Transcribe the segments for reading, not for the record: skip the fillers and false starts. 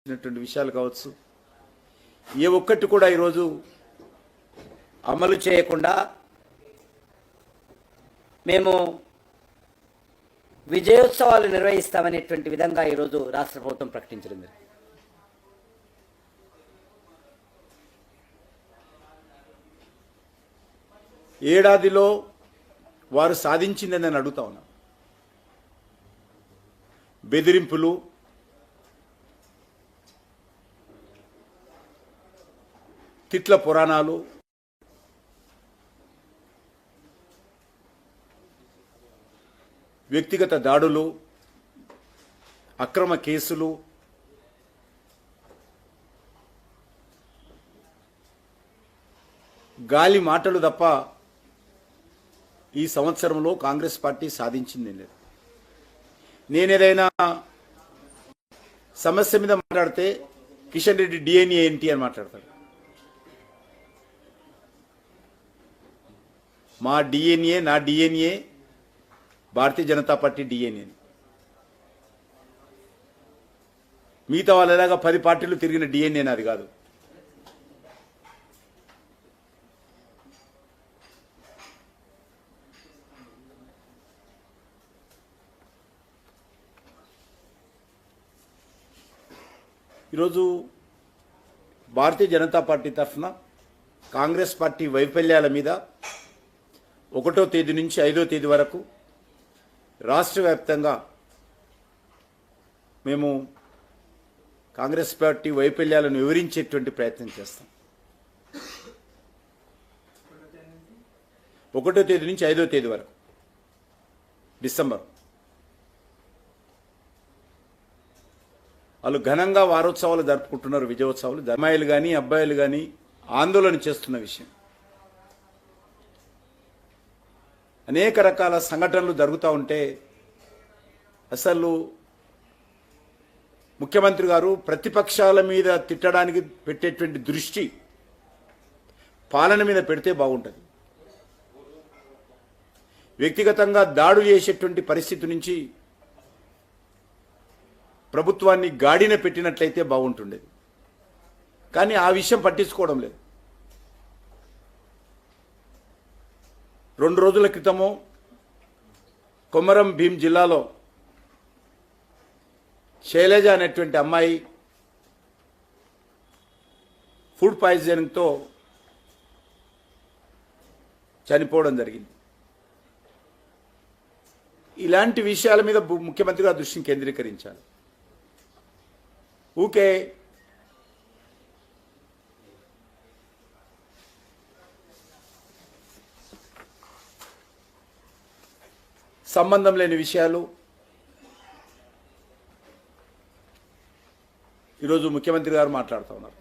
సంబంధించినటువంటి విషయాలు కావచ్చు, ఏ ఒక్కటి కూడా ఈరోజు అమలు చేయకుండా మేము విజయోత్సవాలు నిర్వహిస్తామనేటువంటి విధంగా ఈరోజు రాష్ట్ర ప్రభుత్వం ప్రకటించడం జరిగింది. ఏడాదిలో వారు సాధించిందని నేను అడుగుతా ఉన్నా. బెదిరింపులు, తిట్ల పురాణాలు, వ్యక్తిగత దాడులు, అక్రమ కేసులు, గాలి మాటలు తప్ప ఈ సంవత్సరంలో కాంగ్రెస్ పార్టీ సాధించింది లేదు. నేనేదైనా సమస్య మీద మాట్లాడితే కిషన్ రెడ్డి డిఎన్ఏ ఏంటి అని మాట్లాడతాడు. మా డిఎన్ఏ, నా DNA Bharatiya Janata party DNA. మిగతా వాళ్ళలాగా 10 పార్టీలు తిరిగిన డిఎన్ఏ నాది కాదు. ఈరోజు భారతీయ జనతా పార్టీ తరఫున కాంగ్రెస్ పార్టీ వైఫల్యాల మీద 1వ తేదీ నుంచి 5వ తేదీ వరకు రాష్ట్ర వ్యాప్తంగా మేము కాంగ్రెస్ పార్టీ వైఫల్యాలను వివరించేటువంటి ప్రయత్నం చేస్తాం. 1వ తేదీ నుంచి 5వ తేదీ వరకు డిసెంబర్ వాళ్ళు ఘనంగా వారోత్సవాలు జరుపుకుంటున్నారు, విజయోత్సవాలు. అమ్మాయిలు కానీ అబ్బాయిలు కానీ ఆందోళన చేస్తున్న విషయం. అనేక రకాల సంఘటనలు జరుగుతూ ఉంటే అసలు ముఖ్యమంత్రి గారు ప్రతిపక్షాల మీద తిట్టడానికి పెట్టేటువంటి దృష్టి పాలన మీద పెడితే బాగుంటుంది. వ్యక్తిగతంగా దాడులు చేసేటువంటి పరిస్థితి నుంచి ప్రభుత్వాన్ని గాడిన పెట్టినట్లయితే బాగుంటుండేది. కానీ ఆ విషయం పట్టించుకోవడం లేదు. 2 రోజుల క్రితము కొమరం భీం జిల్లాలో శైలజ అనేటువంటి అమ్మాయి ఫుడ్ పాయిజనింగ్తో చనిపోవడం జరిగింది. ఇలాంటి విషయాల మీద ముఖ్యమంత్రి గారు దృష్టిని కేంద్రీకరించాలి. ఊకే సంబంధం లేని విషయాలు ఈరోజు ముఖ్యమంత్రి గారు మాట్లాడుతూ ఉన్నారు.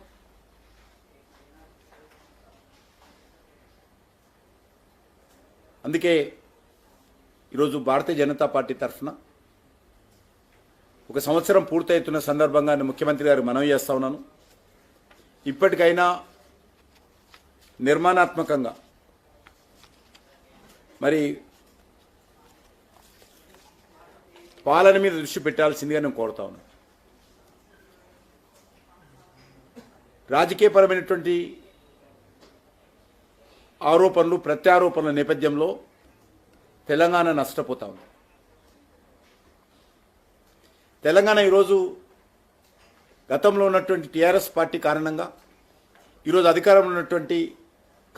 అందుకే ఈరోజు భారతీయ జనతా పార్టీ తరఫున 1 సంవత్సరం పూర్తవుతున్న సందర్భంగా ముఖ్యమంత్రి గారు మనవి చేస్తా ఉన్నాను. ఇప్పటికైనా నిర్మాణాత్మకంగా మరి పాలన మీద దృష్టి పెట్టాల్సిందిగా నేను కోరుతా ఉన్నాను. రాజకీయపరమైనటువంటి ఆరోపణలు, ప్రత్యారోపణల నేపథ్యంలో తెలంగాణ నష్టపోతా ఉంది. తెలంగాణ ఈరోజు గతంలో ఉన్నటువంటి టీఆర్ఎస్ పార్టీ కారణంగా, ఈరోజు అధికారంలో ఉన్నటువంటి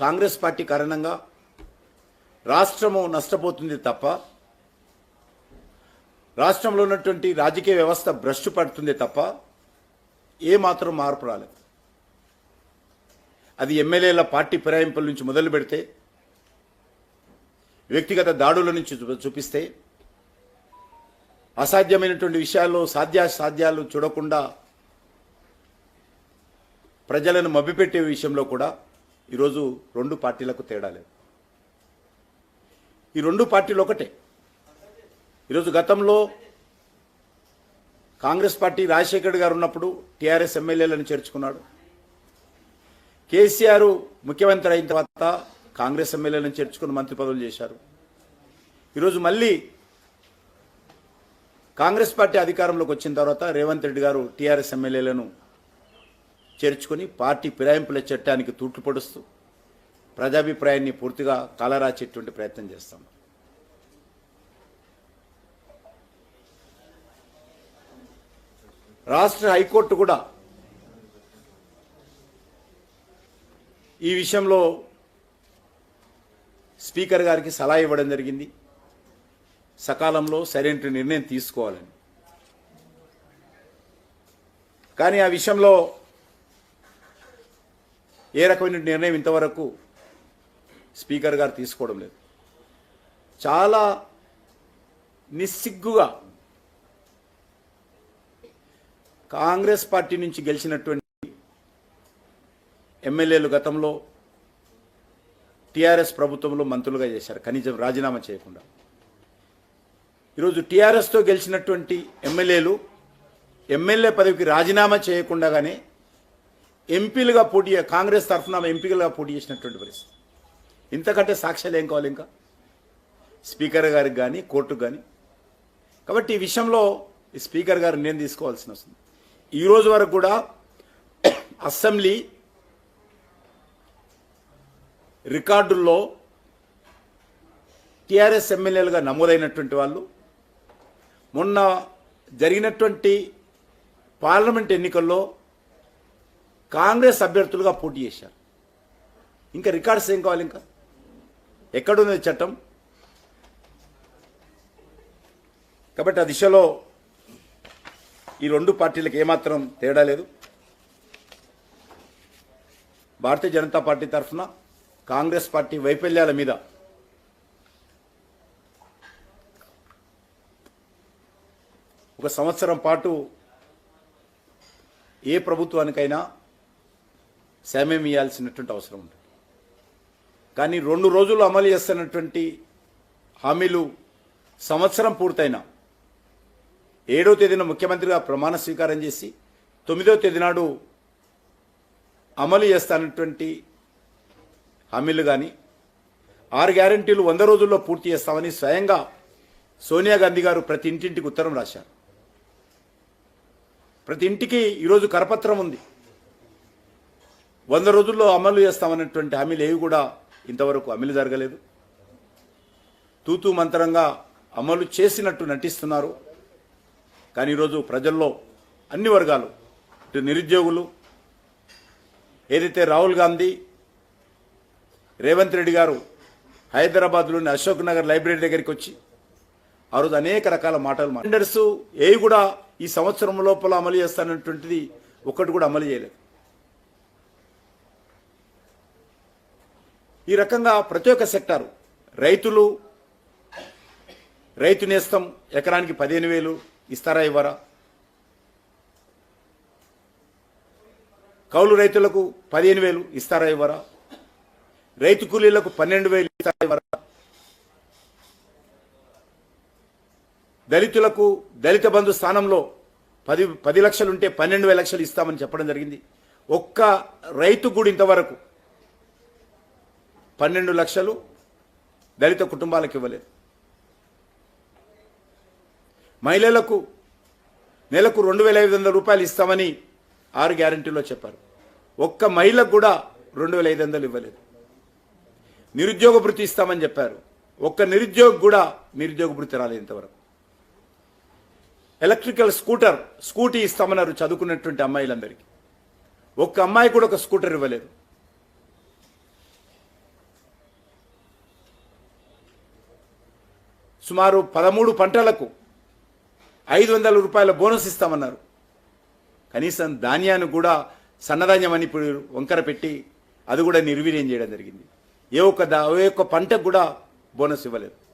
కాంగ్రెస్ పార్టీ కారణంగా రాష్ట్రము నష్టపోతుంది తప్ప రాష్ట్రంలో ఉన్నటువంటి రాజకీయ వ్యవస్థ భ్రష్టు పడుతుంది తప్ప ఏమాత్రం మార్పు రాలేదు. అది ఎమ్మెల్యేల పార్టీ ఫిరాయింపుల నుంచి మొదలు పెడితే, వ్యక్తిగత దాడుల నుంచి చూపిస్తే, అసాధ్యమైనటువంటి విషయాల్లో సాధ్యాలు చూడకుండా ప్రజలను మభ్యపెట్టే విషయంలో కూడా ఈరోజు 2 పార్టీలకు తేడా లేదు. ఈ 2 పార్టీలు ఒకటే. ఈరోజు గతంలో కాంగ్రెస్ పార్టీ రాజశేఖర్ గారు ఉన్నప్పుడు టీఆర్ఎస్ ఎమ్మెల్యేలను చేర్చుకున్నాడు. కేసీఆర్ ముఖ్యమంత్రి అయిన తర్వాత కాంగ్రెస్ ఎమ్మెల్యేలను చేర్చుకుని మంత్రి పదవులు చేశారు. ఈరోజు మళ్ళీ కాంగ్రెస్ పార్టీ అధికారంలోకి వచ్చిన తర్వాత రేవంత్ రెడ్డి గారు టీఆర్ఎస్ ఎమ్మెల్యేలను చేర్చుకొని పార్టీ ఫిరాయింపుల చట్టానికి తూట్లు పొడుస్తూ ప్రజాభిప్రాయాన్ని పూర్తిగా కాలరాచేటువంటి ప్రయత్నం చేస్తాం. రాష్ట్ర హైకోర్టు కూడా ఈ విషయంలో స్పీకర్ గారికి సలహా ఇవ్వడం జరిగింది, సకాలంలో సరైన నిర్ణయం తీసుకోవాలని. కానీ ఆ విషయంలో ఏ రకమైన నిర్ణయం ఇంతవరకు స్పీకర్ గారు తీసుకోవడం లేదు. చాలా నిస్సిగ్గుగా కాంగ్రెస్ పార్టీ నుంచి గెలిచినటువంటి ఎమ్మెల్యేలు గతంలో టీఆర్ఎస్ ప్రభుత్వంలో మంత్రులుగా చేశారు, కనీసం రాజీనామా చేయకుండా. ఈరోజు టీఆర్ఎస్తో గెలిచినటువంటి ఎమ్మెల్యేలు ఎమ్మెల్యే పదవికి రాజీనామా చేయకుండానే ఎంపీలుగా పోటీ, కాంగ్రెస్ తరఫున ఎంపీలుగా పోటీ చేసినటువంటి పరిస్థితి. ఇంతకంటే సాక్ష్యాలు ఏం కావాలి ఇంకా స్పీకర్ గారికి కానీ కోర్టుకు కానీ? కాబట్టి ఈ విషయంలో ఈ స్పీకర్ గారు నిర్ణయం తీసుకోవాల్సిన వస్తుంది. ఈ రోజు వరకు కూడా అసెంబ్లీ రికార్డుల్లో టీఆర్ఎస్ ఎమ్మెల్యేలుగా నమోదైనటువంటి వాళ్ళు మొన్న జరిగినటువంటి పార్లమెంట్ ఎన్నికల్లో కాంగ్రెస్ అభ్యర్థులుగా పోటీ చేశారు. ఇంకా రికార్డ్స్ ఏం కావాలి? ఇంకా ఎక్కడుంది చట్టం? కాబట్టి ఆ దిశలో ఈ రెండు పార్టీలకు ఏమాత్రం తేడా లేదు. భారతీయ జనతా పార్టీ తరఫున కాంగ్రెస్ పార్టీ వైఫల్యాల మీద ఒక సంవత్సరం పాటు ఏ ప్రభుత్వానికైనా సమయం ఇవ్వాల్సినటువంటి అవసరం ఉంటుంది. కానీ 2 రోజులు అమలు చేస్తున్నటువంటి హామీలు సంవత్సరం పూర్తయినా 7వ తేదీన ముఖ్యమంత్రిగా ప్రమాణ స్వీకారం చేసి 9వ తేదీ నాడు అమలు చేస్తానటువంటి హామీలు కానీ 6 గ్యారెంటీలు 100 రోజుల్లో పూర్తి చేస్తామని స్వయంగా సోనియా గాంధీ గారు ప్రతి ఇంటింటికి ఉత్తరం రాశారు. ప్రతి ఇంటికి ఈరోజు కరపత్రం ఉంది. 100 రోజుల్లో అమలు చేస్తామన్నటువంటి హామీలు ఏవి కూడా ఇంతవరకు అమలు జరగలేదు. తూతూ మంత్రంగా అమలు చేసినట్టు నటిస్తున్నారు. కానీ ఈరోజు ప్రజల్లో అన్ని వర్గాలు, ఇటు నిరుద్యోగులు, ఏదైతే రాహుల్ గాంధీ రేవంత్ రెడ్డి గారు హైదరాబాద్లోని అశోక్ నగర్ లైబ్రరీ దగ్గరికి వచ్చి ఆ రోజు అనేక రకాల మాటలు టెండర్స్ ఏవి కూడా ఈ సంవత్సరం లోపల అమలు చేస్తానటువంటిది ఒక్కటి కూడా అమలు చేయలేదు. ఈ రకంగా ప్రతి ఒక్క సెక్టారు, రైతులు, రైతు నేస్తం ఎకరానికి 15,000 ఇస్తారా ఇవ్వరా? కౌలు రైతులకు 15,000 ఇస్తారా ఇవ్వరా? రైతు కూలీలకు 12,000 ఇస్తారా ఇవ్వరా? దళితులకు దళిత బంధు స్థానంలో 10 లక్షలు ఉంటే 12,000 లక్షలు ఇస్తామని చెప్పడం జరిగింది. ఒక్క రైతు కూడా ఇంతవరకు 12 లక్షలు దళిత కుటుంబాలకు ఇవ్వలేదు. మహిళలకు నెలకు 2,500 రూపాయలు ఇస్తామని 6 గ్యారెంటీలో చెప్పారు. ఒక్క మహిళకు కూడా 2,500 ఇవ్వలేదు. నిరుద్యోగ భృతి ఇస్తామని చెప్పారు. ఒక్క నిరుద్యోగి కూడా నిరుద్యోగ భృతి రాలేదు ఇంతవరకు. ఎలక్ట్రికల్ స్కూటీ ఇస్తామన్నారు చదువుకున్నటువంటి అమ్మాయిలందరికీ. ఒక్క అమ్మాయి కూడా ఒక స్కూటర్ ఇవ్వలేదు. సుమారు 13 పంటలకు 500 రూపాయల బోనస్ ఇస్తామన్నారు. కనీసం ధాన్యాన్ని కూడా సన్నధాన్యం అని ఇప్పుడు వంకర పెట్టి అది కూడా నిర్వీర్యం చేయడం జరిగింది. ఏ ఒక్క పంటకు కూడా బోనస్ ఇవ్వలేదు.